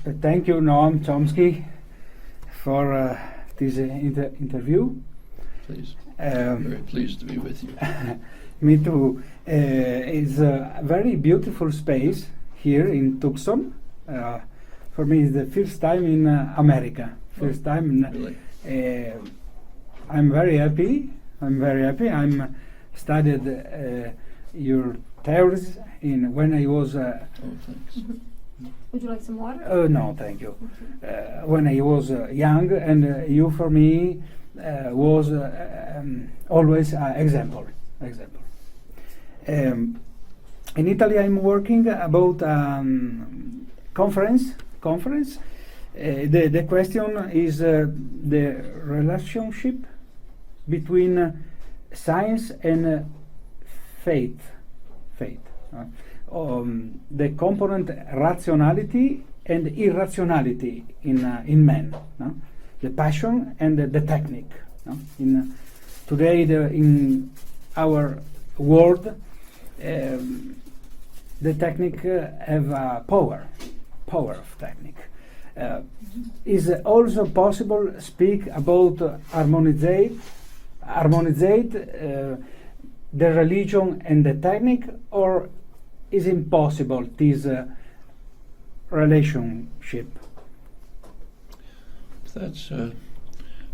Thank you, Noam Chomsky, for this interview. Please. Very pleased to be with you. Me too. It's a very beautiful space here in Tucson. For me, it's the first time in America. First time. Really? I'm very happy. I'm studied your theories when I was. Oh, thanks. Would you like some water? No, thank you. When I was young, and you for me was always an example. In Italy, I'm working about conference. The question is the relationship between science and faith. The component rationality and irrationality in man, no? The passion and the technique. No? Today, in our world, the technique have a power of technique. Is also possible speak about harmonizate the religion and the technique, or is impossible this relationship? That's.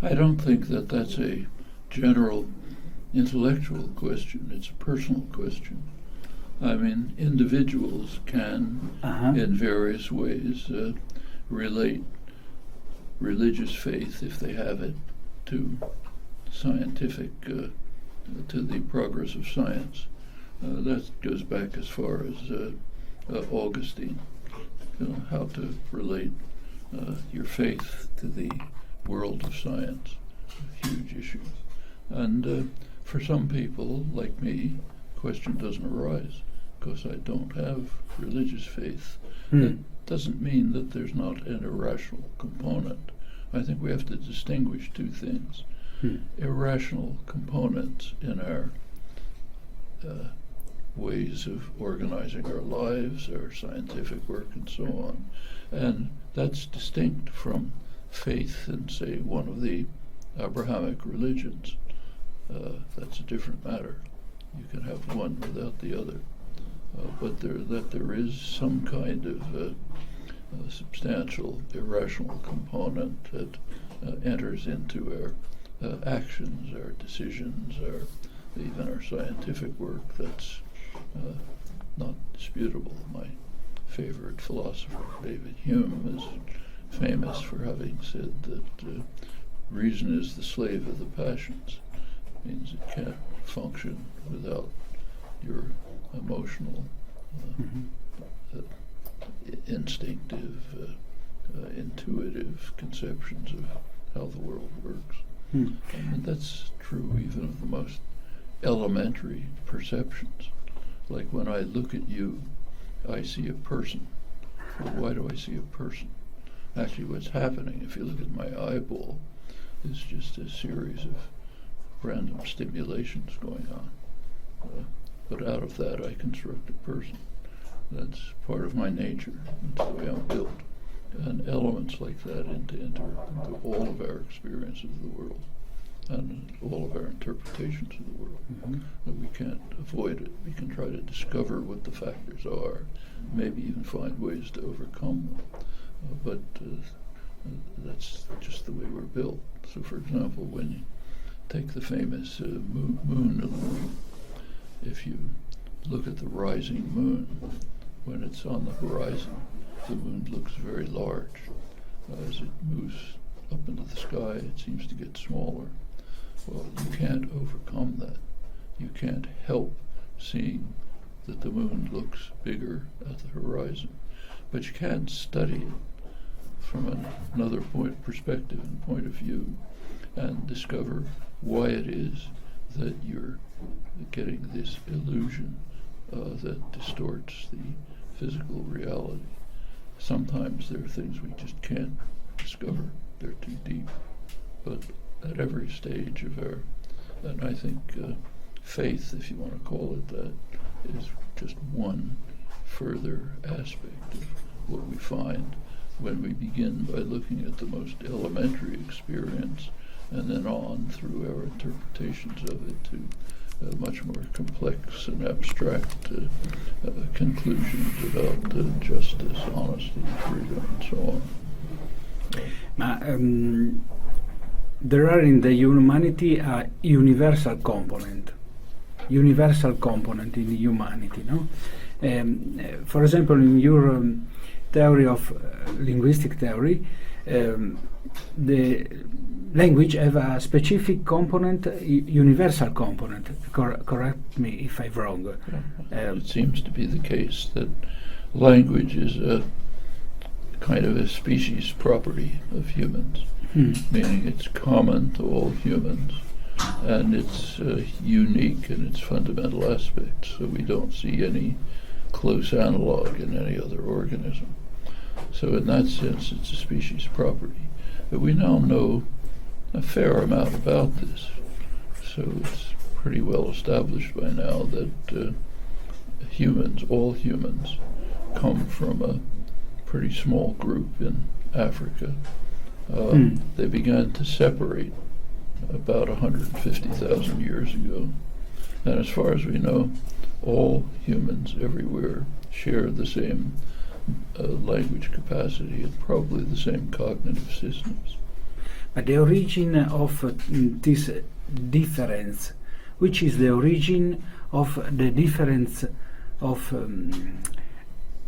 I don't think that's a general intellectual question. It's a personal question. I mean, individuals can, in various ways, relate religious faith, if they have it, to scientific, to the progress of science. That goes back as far as Augustine, how to relate your faith to the world of science, a huge issue. And for some people, like me, the question doesn't arise because I don't have religious faith. That doesn't mean that there's not an irrational component. I think we have to distinguish two things. Irrational components in our ways of organizing our lives, our scientific work, and so on. And that's distinct from faith in, say, one of the Abrahamic religions. That's a different matter. You can have one without the other. But there is some kind of substantial irrational component that enters into our actions, our decisions, even our scientific work. That's not disputable. My favorite philosopher, David Hume, is famous for having said that reason is the slave of the passions. It means it can't function without your emotional, instinctive, intuitive conceptions of how the world works. And that's true even of the most elementary perceptions. Like when I look at you, I see a person. Well, why do I see a person? Actually, what's happening, if you look at my eyeball, is just a series of random stimulations going on. But out of that, I construct a person. That's part of my nature. That's the way I'm built. And elements like that enter into all of our experiences of the world and all of our interpretations of the world. That we can't avoid it. We can try to discover what the factors are, maybe even find ways to overcome them. But that's just the way we're built. So, for example, when you take the famous moon illusion, if you look at the rising moon, when it's on the horizon, the moon looks very large. As it moves up into the sky, it seems to get smaller. Well, you can't overcome that. You can't help seeing that the moon looks bigger at the horizon. But you can study it from another perspective and point of view and discover why it is that you're getting this illusion that distorts the physical reality. Sometimes there are things we just can't discover. They're too deep. But at every stage of our, and I think faith, if you want to call it that, is just one further aspect of what we find when we begin by looking at the most elementary experience and then on through our interpretations of it to much more complex and abstract conclusions about justice, honesty, freedom, and so on. There are in the humanity a universal component in humanity, no? For example, in your theory of linguistic theory, the language have a specific component, universal component. Correct me if I'm wrong. It seems to be the case that language is a kind of a species property of humans, meaning it's common to all humans, and it's unique in its fundamental aspects, so we don't see any close analog in any other organism. So in that sense, it's a species property. But we now know a fair amount about this, so it's pretty well established by now that humans, all humans, come from a pretty small group in Africa. They began to separate about 150,000 years ago. And as far as we know, all humans everywhere share the same language capacity and probably the same cognitive systems. But the origin of this difference, which is the origin of the difference of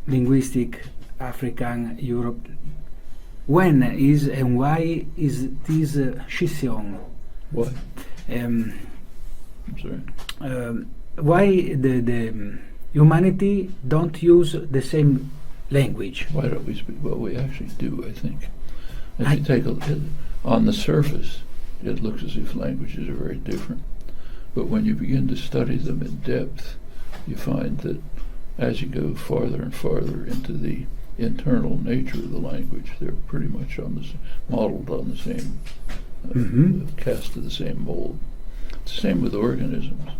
linguistic African Europe, when is and why is this scission? Why? I'm sorry? Why the humanity don't use the same language? Why don't we speak? Well, we actually do, I think. If you take a look on the surface, it looks as if languages are very different. But when you begin to study them in depth, you find that as you go farther and farther into the internal nature of the language, they're pretty much modeled on the same, cast to the same mold. It's the same with organisms.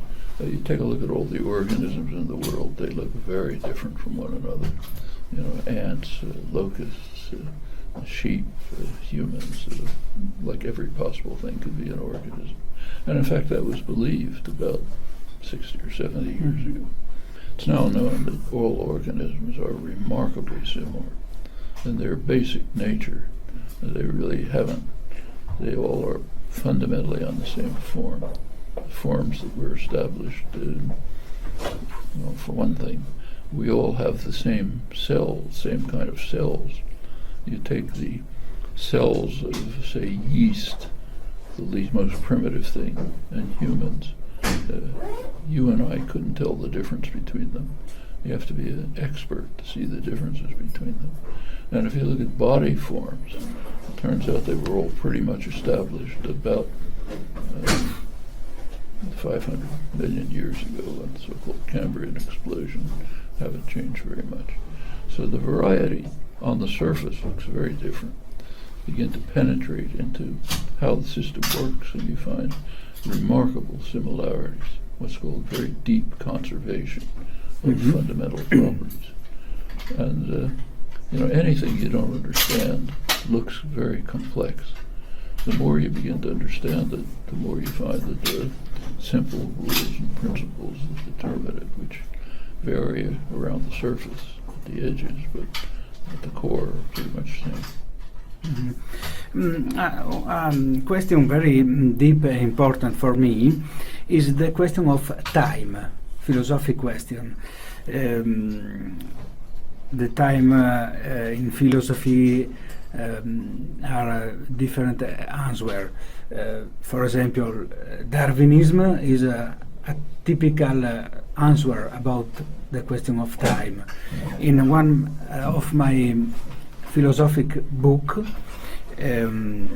You take a look at all the organisms in the world, they look very different from one another. You know, ants, locusts, sheep, humans, like every possible thing could be an organism. And in fact, that was believed about 60 or 70 years ago. It's now known that all organisms are remarkably similar in their basic nature. They really haven't. They all are fundamentally on the same form. The forms that were established, for one thing, we all have the same cells, same kind of cells. You take the cells of, say, yeast, the most primitive thing, and humans. You and I couldn't tell the difference between them. You have to be an expert to see the differences between them. And if you look at body forms, it turns out they were all pretty much established about 500 million years ago when the so-called Cambrian explosion. Haven't changed very much. So the variety on the surface looks very different. Begin to penetrate into how the system works, and you find remarkable similarities, what's called very deep conservation of fundamental properties. And anything you don't understand looks very complex. The more you begin to understand it, the more you find that there are simple rules and principles that determine it, which vary around the surface, at the edges, but at the core are pretty much the same. Question very deep and important for me is the question of time, philosophic question. The time in philosophy are different answers. For example, Darwinism is a typical answer about the question of time. In one of my philosophic book, the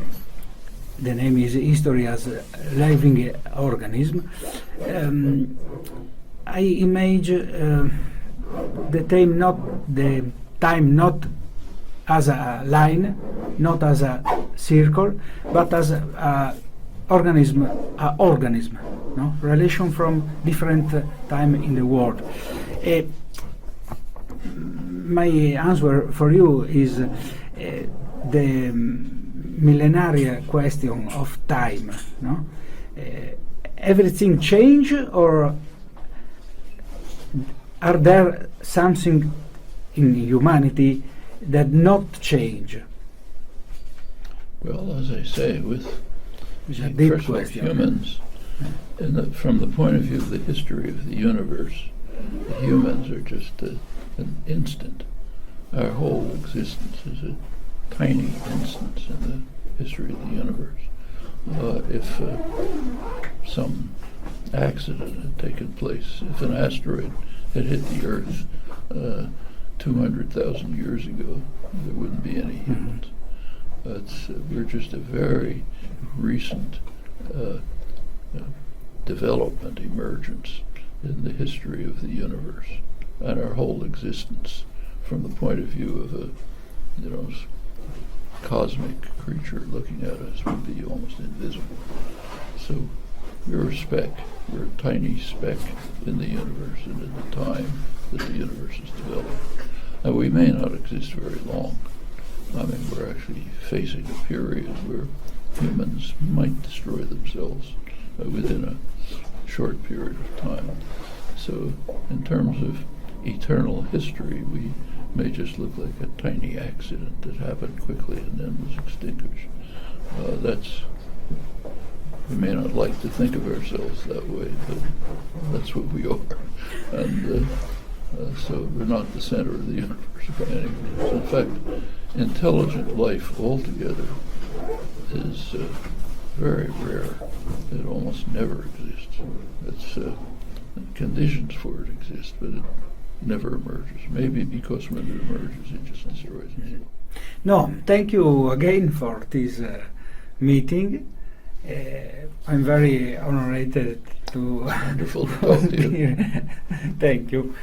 name is History as Living Organism, I image the time not as a line, not as a circle, but as a organism, no? Relation from different time in the world. My answer for you is the millenary question of time, no? Everything change, or are there something in humanity that not change? Well, as I say, with It's a deep first of all, question. humans, from the point of view of the history of the universe, the humans are just an instant. Our whole existence is a tiny instance in the history of the universe. If some accident had taken place, if an asteroid had hit the Earth 200,000 years ago, there wouldn't be any humans. We're just a very recent development, emergence in the history of the universe, and our whole existence, from the point of view of a cosmic creature looking at us, would be almost invisible. So we're a speck. We're a tiny speck in the universe and in the time that the universe is developed. Now, we may not exist very long. I mean, we're actually facing a period where humans might destroy themselves within a short period of time. So in terms of eternal history, we may just look like a tiny accident that happened quickly and then was extinguished. We may not like to think of ourselves that way, but that's what we are. And so we're not the center of the universe by any means. In fact, intelligent life altogether is very rare. It almost never exists. Conditions for it exist, but it never emerges. Maybe because when it emerges, it just destroys itself. No, thank you again for this meeting. I'm very honored to Wonderful to talk to you. Thank you.